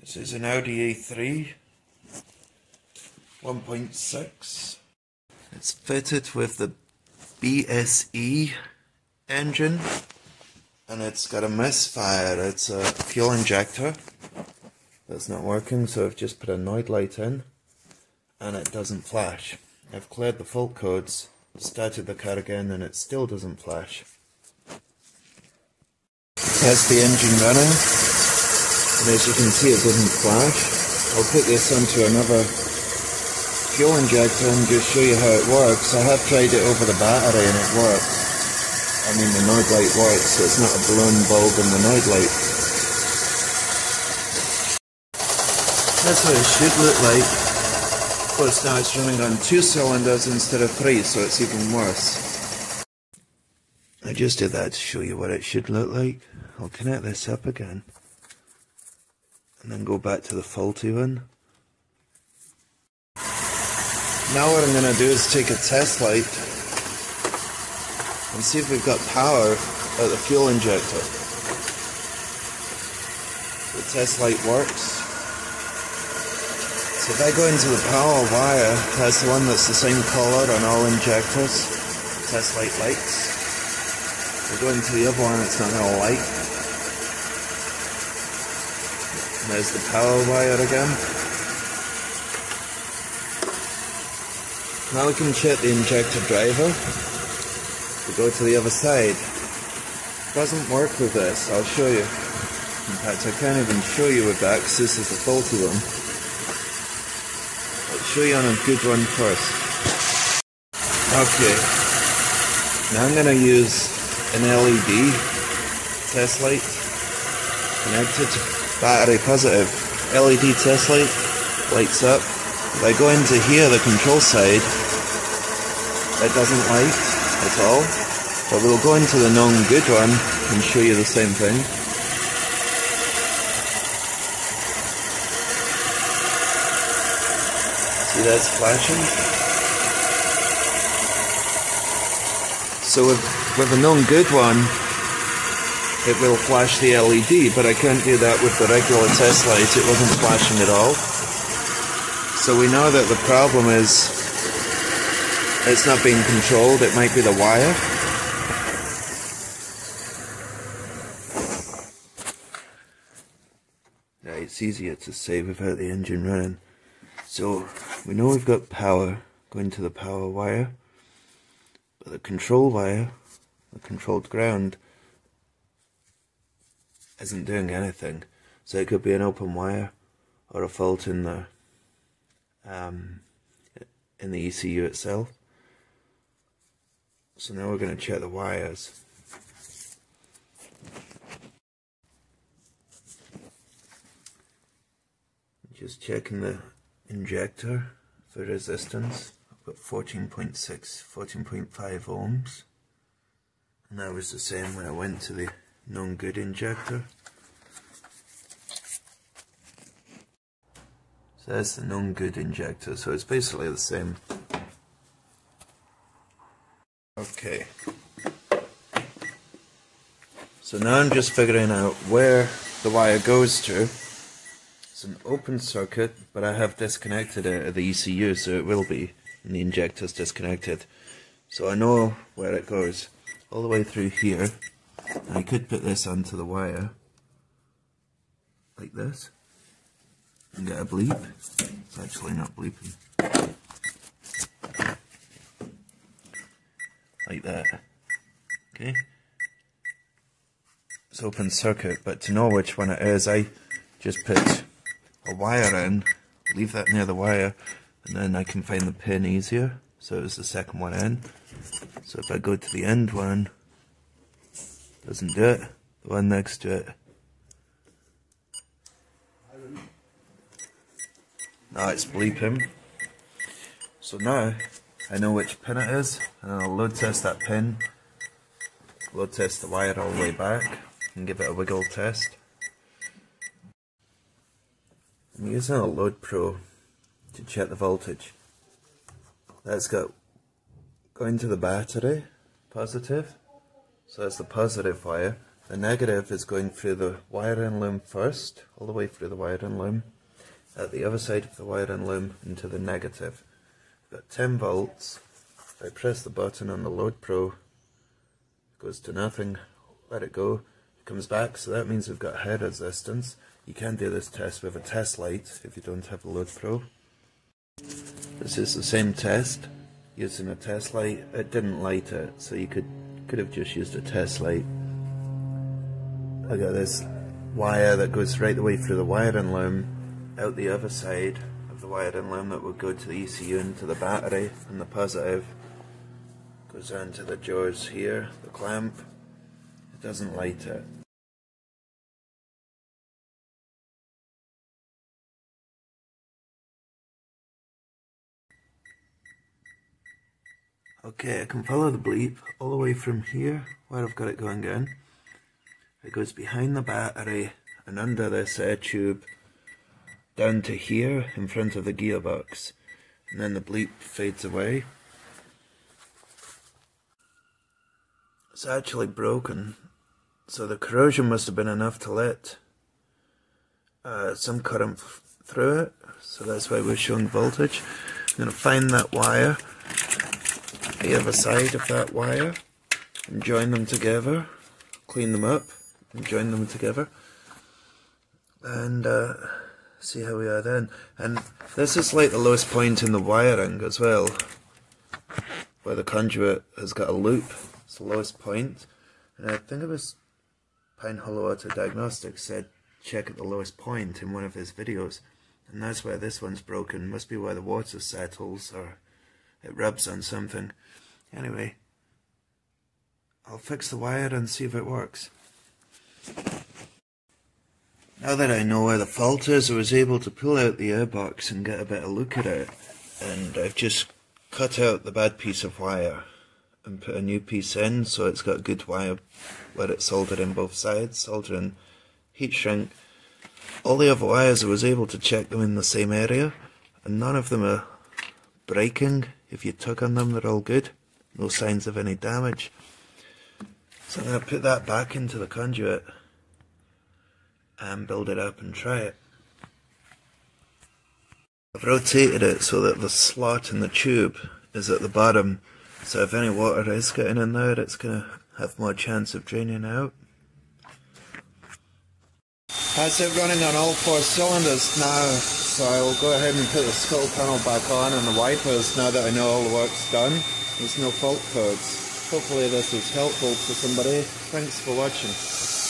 This is an Audi A3 1.6. It's fitted with the BSE engine and it's got a misfire. It's a fuel injector that's not working, so I've just put a night light in and it doesn't flash. I've cleared the fault codes, started the car again, and it still doesn't flash. Test the engine running, and as you can see it doesn't flash. I'll put this onto another fuel injector and just show you how it works. I have tried it over the battery and it works. I mean, the night light works, so it's not a blown bulb in the night light. That's what it should look like. Of course now it's running on 2 cylinders instead of 3, so it's even worse. I just did that to show you what it should look like. I'll connect this up again and then go back to the faulty one. Now what I'm going to do is take a test light and see if we've got power at the fuel injector. The test light works. So if I go into the power wire, that's the one that's the same colour on all injectors, test light lights. If I go into the other one, it's not going to light. And there's the power wire again. Now we can check the injector driver. We go to the other side. It doesn't work with this, I'll show you. In fact, I can't even show you with that because this is the faulty one. I'll show you on a good one first. Okay. Now I'm going to use an LED test light connected to battery positive. LED test light lights up. If I go into here, the control side, it doesn't light at all. But we'll go into the non-good one and show you the same thing. See, that's flashing. So with a non-good one, it will flash the LED, but I can't do that with the regular test light. It wasn't flashing at all. So we know that the problem is it's not being controlled. It might be the wire. Yeah, it's easier to say without the engine running. So we know we've got power going to the power wire, but the control wire, the controlled ground, isn't doing anything. So it could be an open wire or a fault in the ECU itself. So now we're going to check the wires. Just checking the injector for resistance. I've got 14.6, 14.5 ohms. And that was the same when I went to the non-good injector. So that's the non-good injector, so it's basically the same. Okay. So now I'm just figuring out where the wire goes to. It's an open circuit, but I have disconnected it at the ECU, so it will be, and the injector's disconnected. So I know where it goes, all the way through here. I could put this onto the wire, like this, and get a bleep. It's actually not bleeping. Like that. Okay? It's open circuit, but to know which one it is, I just put a wire in, leave that near the wire, and then I can find the pin easier. So it was the second one in. So if I go to the end one, doesn't do it. The one next to it. Now it's bleeping. So now I know which pin it is, and I'll load test that pin, load test the wire all the way back, and give it a wiggle test. I'm using a Load Pro to check the voltage. That's got going to the battery, positive. So that's the positive wire. The negative is going through the wiring loom first, all the way through the wiring loom, at the other side of the wiring loom into the negative. We've got 10 volts. If I press the button on the Load Pro, it goes to nothing, let it go, it comes back, so that means we've got high resistance. You can do this test with a test light if you don't have a Load Pro. This is the same test, using a test light. It didn't light it, so you could have just used a test light. I got this wire that goes right the way through the wiring loom, out the other side of the wiring loom that will go to the ECU and to the battery, and the positive goes down to the jaws here, the clamp. It doesn't light it. Okay, I can follow the bleep all the way from here, where I've got it going in. It goes behind the battery and under this air tube down to here in front of the gearbox, and then the bleep fades away. It's actually broken, so the corrosion must have been enough to let some current through it, so that's why we're showing voltage. I'm going to find that wire, the other side of that wire, and join them together, clean them up and join them together, and see how we are then. And this is like the lowest point in the wiring as well, where the conduit has got a loop. It's the lowest point, and I think it was Pine Hollow Auto Diagnostics said check at the lowest point in one of his videos, and that's where this one's broken. Must be where the water settles or it rubs on something. Anyway, I'll fix the wire and see if it works. Now that I know where the fault is, I was able to pull out the airbox and get a better look at it, and I've just cut out the bad piece of wire and put a new piece in, so it's got good wire where it's soldered in both sides, soldering heat shrink. All the other wires, I was able to check them in the same area, and none of them are breaking. If you tug on them, they're all good, no signs of any damage. So I'm going to put that back into the conduit and build it up and try it. I've rotated it so that the slot in the tube is at the bottom, so if any water is getting in there, it's going to have more chance of draining out. That's it, running on all 4 cylinders now, so I will go ahead and put the skull panel back on and the wipers now that I know all the work's done. There's no fault codes. Hopefully this is helpful to somebody. Thanks for watching.